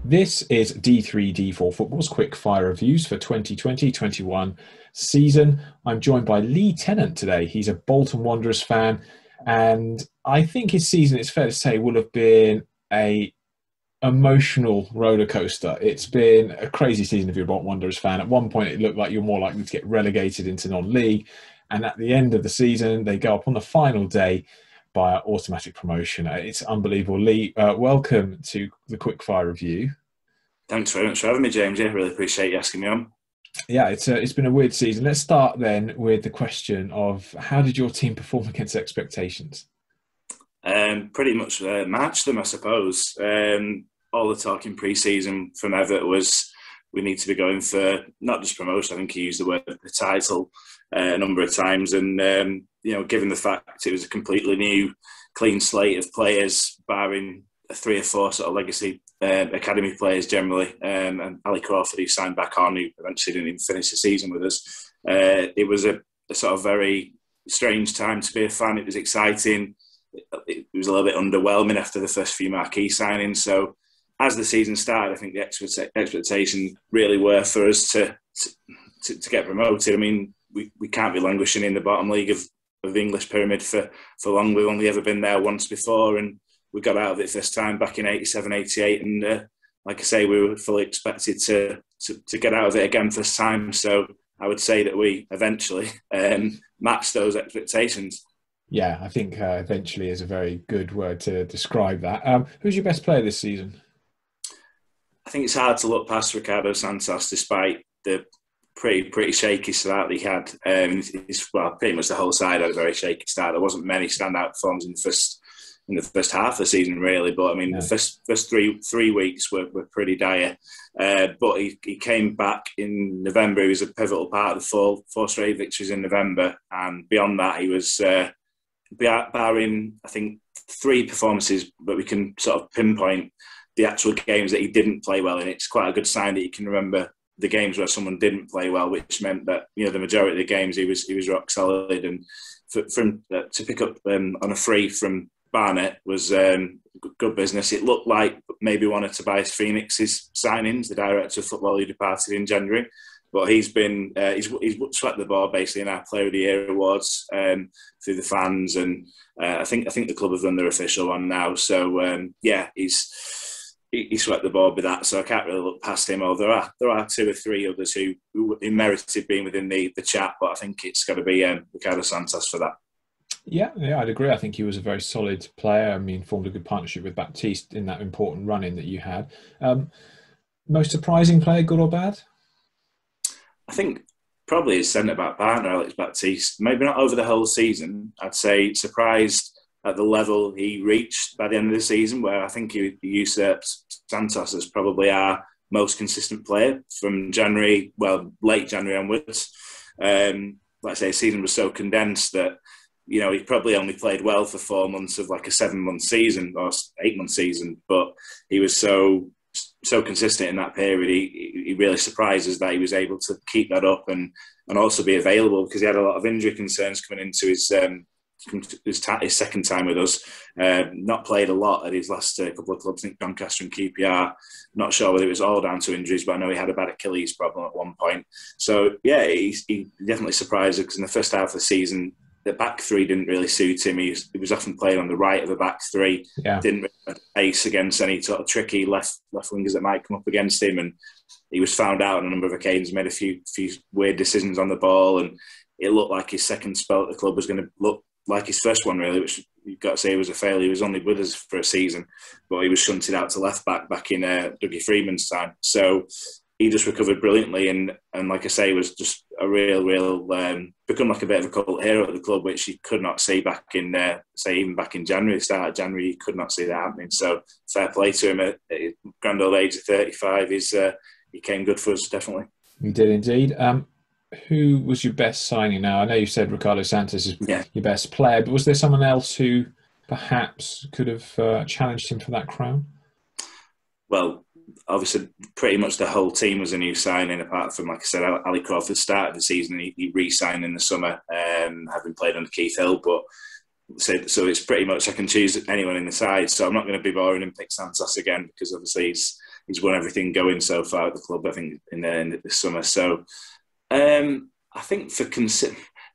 This is D3D4 Football's Quickfire reviews for 2020-21 season. I'm joined by Lee Tennant today. He's a Bolton Wanderers fan, and I think his season, it's fair to say, will have been a emotional roller coaster. It's been a crazy season if you're a Bolton Wanderers fan. At one point, it looked like you're more likely to get relegated into non-league, and at the end of the season, they go up on the final day by automatic promotion. It's unbelievable. Lee, welcome to the Quickfire review. Thanks very much for having me, James. Yeah, really appreciate you asking me on. Yeah, it's been a weird season. Let's start then with the question of how did your team perform against expectations? Pretty much matched them, I suppose. All the talk in pre-season from Evatt was we need to be going for not just promotion. I think he used the word the title a number of times, and given the fact it was a completely new, clean slate of players, barring three or four sort of legacy academy players generally, and Ali Crawford, who signed back on, who eventually didn't even finish the season with us. It was a sort of very strange time to be a fan. It was exciting. It was a little bit underwhelming after the first few marquee signings. So as the season started, I think the expectations really were for us to get promoted. I mean, we can't be languishing in the bottom league of the English pyramid for long. We've only ever been there once before, and we got out of it this time back in 87, 88. And like I say, we were fully expected to get out of it again this time. So I would say that we eventually matched those expectations. Yeah, I think eventually is a very good word to describe that. Who's your best player this season? I think it's hard to look past Ricardo Santos, despite the pretty shaky start that he had. Pretty much the whole side had a very shaky start. There wasn't many standout performances in the first half of the season, really. But I mean, Yeah. the first three weeks were pretty dire. But he came back in November. He was a pivotal part of the four straight victories in November, and beyond that, he was barring I think three performances, but we can sort of pinpoint the actual games that he didn't play well in. It's quite a good sign that you can remember the games where someone didn't play well, which meant that the majority of the games he was rock solid. And to pick up on a free from Barnett was good business. It looked like maybe one of Tobias Phoenix's signings, the director of football who departed in January. But he's swept the ball basically in our Player of the Year awards through the fans, and I think the club have done their official one now. So he swept the ball with that. So I can't really look past him. Although there are two or three others who merited being within the chat, but I think it's got to be Ricardo Santos for that. Yeah, I'd agree. I think he was a very solid player. I mean, formed a good partnership with Baptiste in that important run-in that you had. Most surprising player, good or bad? I think probably his centre-back partner, Alex Baptiste. Maybe not over the whole season. I'd say surprised at the level he reached by the end of the season, where I think he usurped Santos as probably our most consistent player from late January onwards. Like I say, the season was so condensed that he probably only played well for 4 months of like a 7-month season or 8-month season, but he was so consistent in that period. He really surprised us that he was able to keep that up and also be available, because he had a lot of injury concerns coming into his second time with us. Not played a lot at his last couple of clubs, I think Doncaster and QPR. Not sure whether it was all down to injuries, but I know he had a bad Achilles problem at one point. So yeah, he definitely surprised us, because in the first half of the season, the back three didn't really suit him. He was often playing on the right of the back three. Yeah. Didn't really have pace against any sort of tricky left wingers that might come up against him. And he was found out on a number of occasions, made a few weird decisions on the ball. And it looked like his second spell at the club was going to look like his first one, really, which you've got to say was a failure. He was only with us for a season, but he was shunted out to left back in Dougie Freeman's time. So he just recovered brilliantly, and like I say, was just a real become like a bit of a cult hero at the club, which you could not see back in even back in January, the start of January, you could not see that happening. So fair play to him at grand old age of 35. He came good for us, definitely. He did indeed. Who was your best signing? Now, I know you said Ricardo Santos is your best player, but was there someone else who perhaps could have challenged him for that crown? Well, obviously, pretty much the whole team was a new signing, apart from, like I said, Ali Crawford started the season. He re-signed in the summer, having played under Keith Hill. But so it's pretty much I can choose anyone in the side. So I'm not going to be boring and pick Santos again, because obviously he's won everything going so far at the club, I think, in the summer. So I think for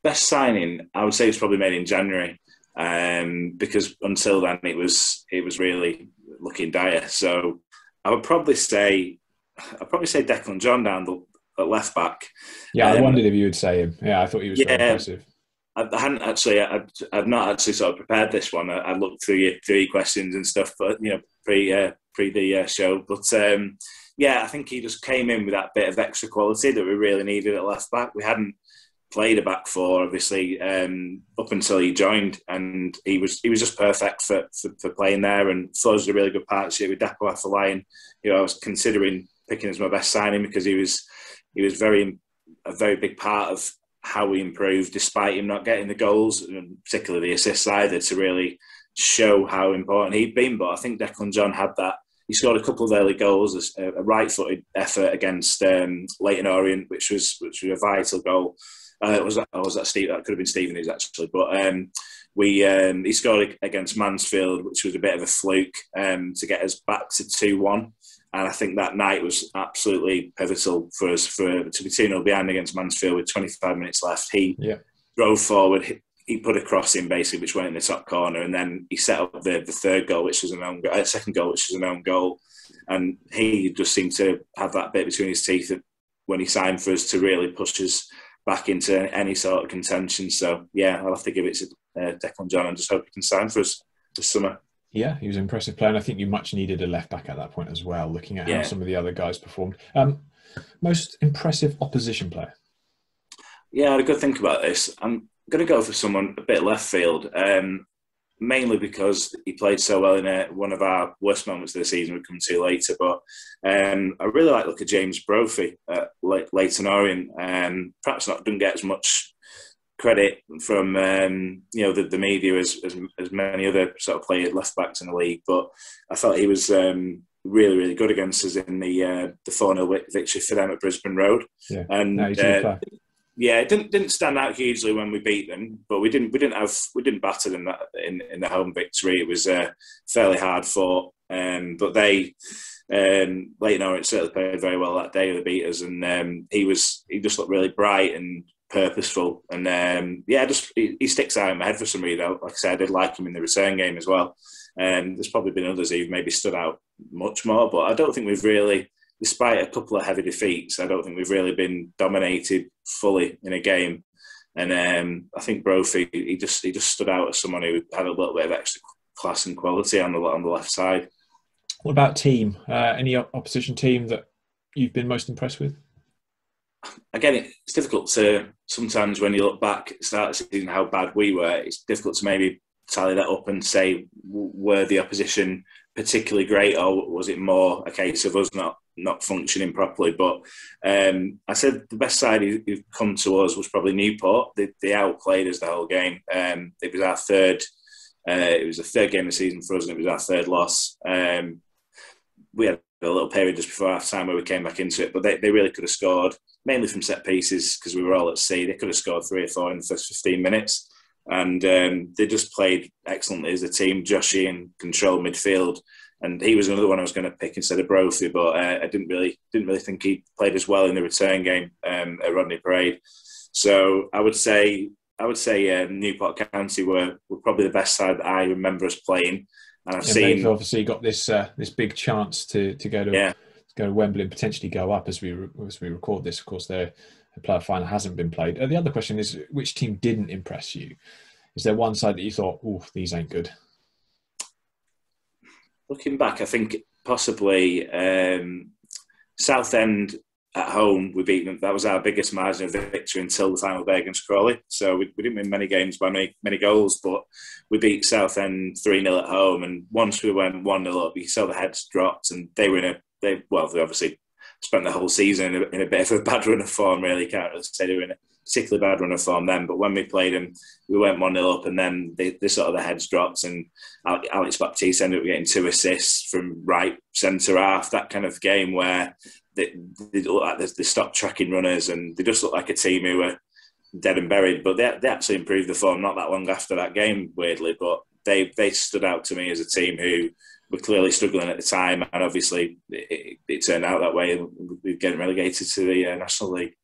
best signing, I would say it's probably made in January, because until then it was really looking dire. So I would probably say Declan John down the left back. Yeah, I wondered if you would say him. Yeah, I thought he was very impressive. I hadn't actually. I've not actually sort of prepared this one. I looked through your 3 questions and stuff, but pre the show. But I think he just came in with that bit of extra quality that we really needed at left back. We hadn't played a back four, obviously, up until he joined, and he was just perfect for playing there, and forged a really good partnership with Dapo Afolayan, who I was considering picking as my best signing because he was a very big part of how we improved, despite him not getting the goals, and particularly the assists either, to really show how important he'd been. But I think Declan John had that. He scored a couple of early goals, a right-footed effort against Leyton Orient, which was a vital goal. Was that Steve? That could have been Stevenage actually, but he scored against Mansfield, which was a bit of a fluke to get us back to 2-1. And I think that night was absolutely pivotal for us to be 2-0 behind against Mansfield with 25 minutes left. He drove forward, he put a cross in basically, which went in the top corner, and then he set up the third goal, which was second goal, which was an own goal. And he just seemed to have that bit between his teeth when he signed for us to really push us back into any sort of contention. So I'll have to give it to Declan John and just hope he can sign for us this summer. Yeah, he was an impressive player, and I think you much needed a left back at that point as well, looking at how some of the other guys performed. Most impressive opposition player? Yeah, I had a good think about this. I'm going to go for someone a bit left field, mainly because he played so well in one of our worst moments of the season we'll come to later. But I really like look at James Brophy at Leyton Orient. Perhaps didn't get as much credit from the media as many other sort of players left backs in the league, but I thought he was really, really good against us in the 4-0 victory for them at Brisbane Road. Yeah, and it didn't stand out hugely when we beat them, but we didn't batter them in the home victory. It was fairly hard fought, but they Leyton Orient certainly played very well that day. They beat us, and he just looked really bright and purposeful, and he sticks out in my head for some reason. Like I said, I did like him in the return game as well. There's probably been others who've maybe stood out much more, but I don't think we've really, despite a couple of heavy defeats, I don't think we've really been dominated fully in a game. And I think Brophy, he just stood out as someone who had a little bit of extra class and quality on the left side. What about team? Any opposition team that you've been most impressed with? Again, it's difficult to, sometimes when you look back at the start of the season, how bad we were, it's difficult to maybe tally that up and say, were the opposition particularly great, or was it more a case of us not functioning properly? But I said the best side who've come to us was probably Newport. They outplayed us the whole game. It was our third. It was the third game of the season for us, and it was our third loss. We had a little period just before half time where we came back into it, but they really could have scored, mainly from set pieces because we were all at sea. They could have scored 3 or 4 in the first 15 minutes, and they just played excellently as a team. Joshy in control midfield, and he was another one I was going to pick instead of Brophy, but I didn't really think he played as well in the return game at Rodney Parade. So I would say Newport County were probably the best side that I remember us playing. And they've obviously got this big chance to go to Wembley and potentially go up as we record this. Of course, their playoff final hasn't been played. The other question is, which team didn't impress you? Is there one side that you thought, "Oh, these ain't good"? Looking back, I think possibly Southend at home. We beat them. That was our biggest margin of victory until the final day against Crawley. So we didn't win many games by many goals, but we beat Southend 3-0 at home. And once we went 1-0 up, you saw the heads dropped, and they obviously spent the whole season in a bit of a bad run of form. Really, can't really say they were in a particularly bad run of form then. But when we played them, we went 1-0 up, and then they sort of the heads dropped, and Alex Baptiste ended up getting 2 assists from right centre half. That kind of game where they look like they stopped tracking runners, and they just look like a team who were dead and buried. But they actually improved the form not that long after that game, weirdly. But they stood out to me as a team who were clearly struggling at the time, and obviously it turned out that way. We're getting relegated to the National League.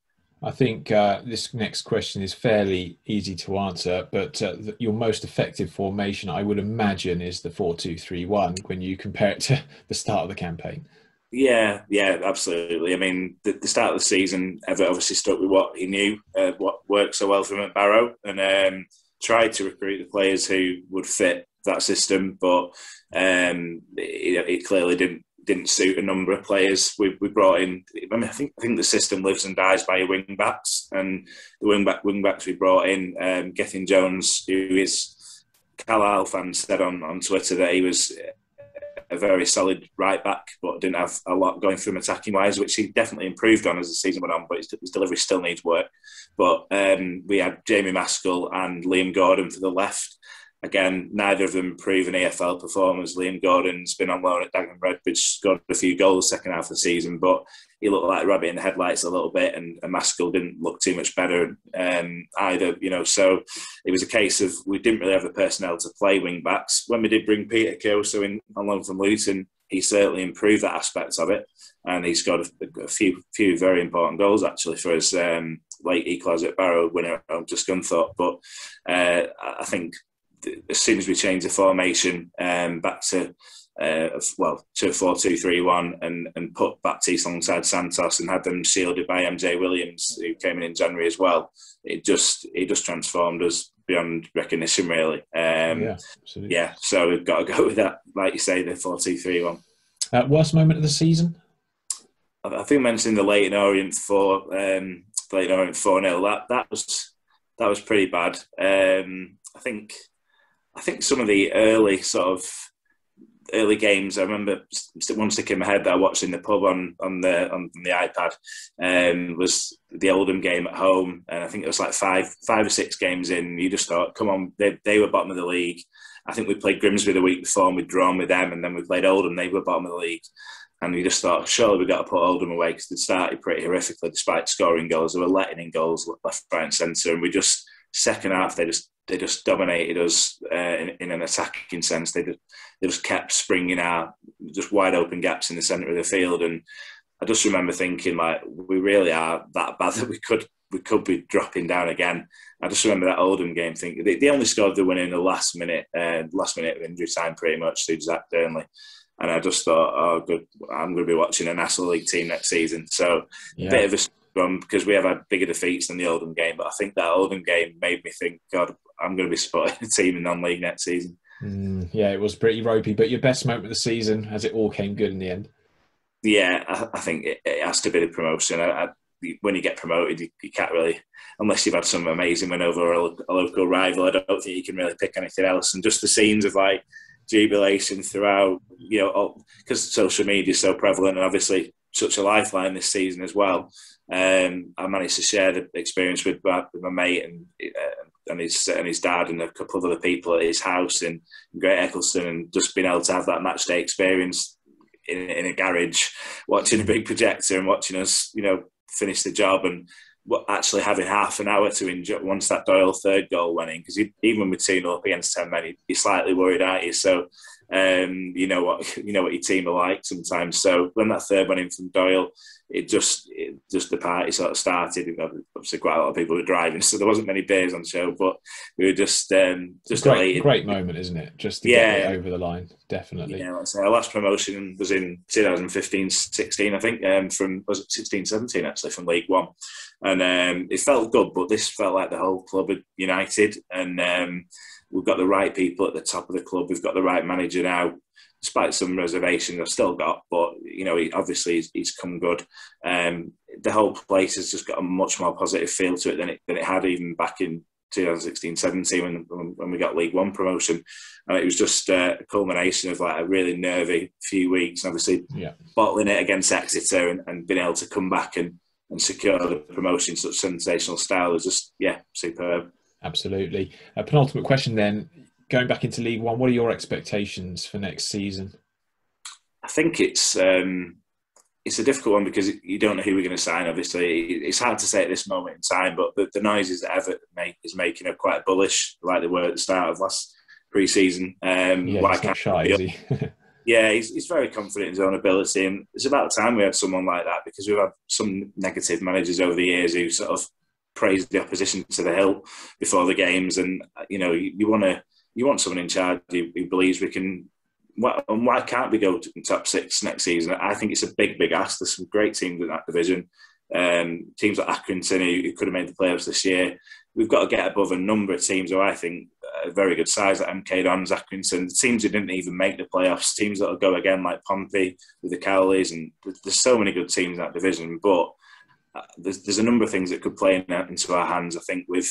I think this next question is fairly easy to answer, but your most effective formation, I would imagine, is the 4-2-3-1 when you compare it to the start of the campaign. Yeah, absolutely. I mean, the start of the season, Evatt obviously stuck with what he knew, what worked so well for him at Barrow, and tried to recruit the players who would fit that system, but it clearly didn't suit a number of players. We brought in. I mean, I think the system lives and dies by your wing backs, and the wing backs we brought in. Gethin Jones, who is Carlisle fans, said on Twitter that he was a very solid right back, but didn't have a lot going for him attacking wise, which he definitely improved on as the season went on. But his delivery still needs work. But we had Jamie Maskell and Liam Gordon for the left. Again, neither of them proven EFL performers. Liam Gordon's been on loan at Dagenham Redbridge, scored a few goals second half of the season, but he looked like a rabbit in the headlights a little bit, and Maskell didn't look too much better either. So it was a case of we didn't really have the personnel to play wing backs. When we did bring Peter Kioso in on loan from Luton, he certainly improved that aspect of it, and he scored a few very important goals actually for his late equaliser at Barrow winner to Scunthorpe. But I think as soon as we changed the formation back to a 4-2-3-1 and put Baptiste alongside Santos and had them shielded by MJ Williams, who came in January as well, it just transformed us beyond recognition, really. Absolutely. Yeah, so we've got to go with that, like you say, the 4-2-3-1. Worst moment of the season? I think mentioning the Leyton Orient 4-0. That was pretty bad. I think some of the early games, I remember one stick in my head that I watched in the pub on the iPad was the Oldham game at home, and I think it was like five or six games in. You just thought, come on, they were bottom of the league. I think we played Grimsby the week before and we'd drawn with them, and then we played Oldham. They were bottom of the league, and we just thought, surely we've got to put Oldham away because they started pretty horrifically despite scoring goals. They were letting in goals left, right, and centre, and we just second half they just dominated us in an attacking sense. They just kept springing out just wide open gaps in the centre of the field, and I just remember thinking, like, we really are that bad that we could be dropping down again. I just remember that Oldham game thinking they only scored the winner in the last minute of injury time, pretty much, through Zach Burnley. And I just thought, oh, good, I'm going to be watching a National League team next season. So a bit of a because we have had bigger defeats than the Oldham game, but I think that Oldham game made me think, God, I'm going to be supporting a team in non-league next season. Yeah, it was pretty ropey, but your best moment of the season, as it all came good in the end? Yeah, I think it has to be the promotion. When you get promoted, you can't really, unless you've had some amazing win over a local rival, I don't think you can really pick anything else. And just the scenes of like jubilation throughout, because social media is so prevalent and obviously such a lifeline this season as well. I managed to share the experience with my mate and his dad and a couple of other people at his house in Great Eccleston, and just being able to have that match day experience in a garage, watching a big projector and watching us, finish the job, and actually having half an hour to enjoy once that Doyle third goal went in, because even with 2-0 up against 10 men, you're slightly worried, aren't you? So you know what your team are like sometimes. So when that third went in from Doyle, it just the party sort of started. Obviously, quite a lot of people were driving, so there wasn't many beers on show, but we were just great moment, isn't it? Just to get it over the line, definitely. Yeah, like I say, our last promotion was in 2015-16, I think, was it 16-17 actually, from League One, and it felt good, but this felt like the whole club had united, and we've got the right people at the top of the club. We've got the right manager now, despite some reservations I've still got. But he's come good. The whole place has just got a much more positive feel to it than it had even back in 2016-17 when we got League One promotion. And it was just a culmination of like a really nervy few weeks. And obviously, bottling it against Exeter and being able to come back and secure the promotion in such sensational style was just superb. Absolutely. Penultimate question then, going back into League One, what are your expectations for next season? I think it's a difficult one because you don't know who we're going to sign, obviously. It's hard to say at this moment in time, but the noises that Evatt is making are quite bullish, like they were at the start of last pre-season. He's not shy, is he? Yeah, he's very confident in his own ability, and it's about time we had someone like that, because we've had some negative managers over the years who sort of praised the opposition to the hill before the games, and you want someone in charge who believes we can. Why can't we go to top 6 next season? I think it's a big ask. There's some great teams in that division. Teams like Accrington who could have made the playoffs this year. We've got to get above a number of teams who I think are very good size, like MK Dons, Accrington, teams who didn't even make the playoffs, teams that will go again like Pompey with the Cowleys, and there's so many good teams in that division. But there's a number of things that could play into our hands, I think, with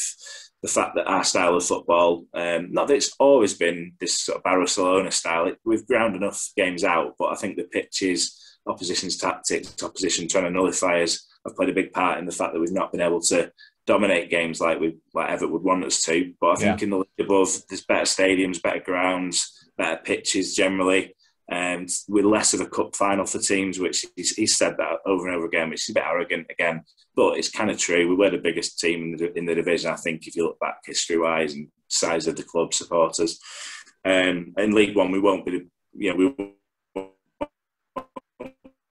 the fact that our style of football, not that it's always been this sort of Barcelona style, we've ground enough games out, but I think the pitches, opposition's tactics, opposition trying to nullify us have played a big part in the fact that we've not been able to dominate games like Evatt would want us to. But I think in the league above, there's better stadiums, better grounds, better pitches generally, and with less of a cup final for teams, which he's said that over and over again, which is a bit arrogant again, but it's kind of true. We were the biggest team in the division, I think, if you look back history-wise and size of the club supporters. In League One, we won't be,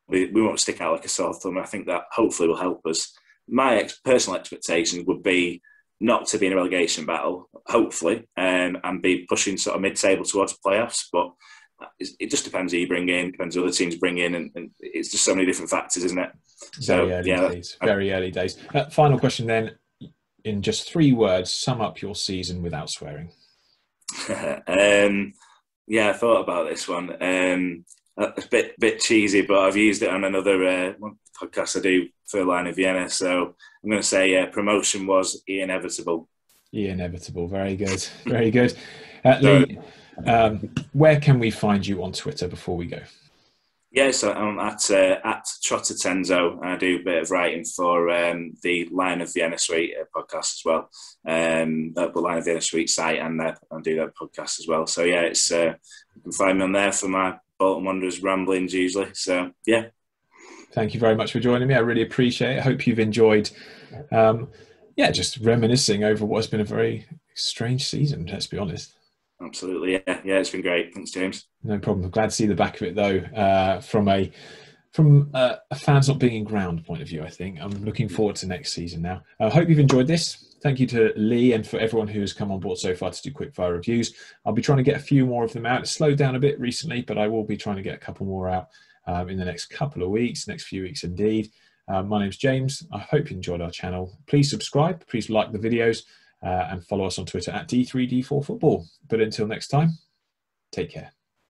we won't stick out like a sore thumb. I think that hopefully will help us. My personal expectations would be not to be in a relegation battle, hopefully, and be pushing sort of mid-table towards playoffs. But it just depends who you bring in, depends who other teams bring in, and it's just so many different factors, isn't it? So, very early days. Final question then, in just 3 words, sum up your season without swearing. I thought about this one. It's a bit cheesy, but I've used it on another podcast I do for Line of Vienna. So I'm going to say promotion was Ian Evattable. Ian Evattable, very good, very good. Lee, where can we find you on Twitter before we go? So I'm at Trotter Tenzo, and I do a bit of writing for the Line of Vienna Suite podcast as well. The Line of Vienna Suite site, and I do that podcast as well. So it's you can find me on there for my Bolton Wanderers ramblings usually. So thank you very much for joining me. I really appreciate it. Hope you've enjoyed just reminiscing over what has been a very strange season, let's be honest. Absolutely, yeah, it's been great. Thanks, James. No problem. I'm glad to see the back of it though, from a fans not being in ground point of view. I think I'm looking forward to next season now. I hope you've enjoyed this. Thank you to Lee and for everyone who has come on board so far to do quickfire reviews. I'll be trying to get a few more of them out. It's slowed down a bit recently, but I will be trying to get a couple more out in the next couple of weeks, next few weeks indeed. My name's James. I hope you enjoyed our channel. Please subscribe. Please like the videos. And follow us on Twitter at D3D4Football. But until next time, take care.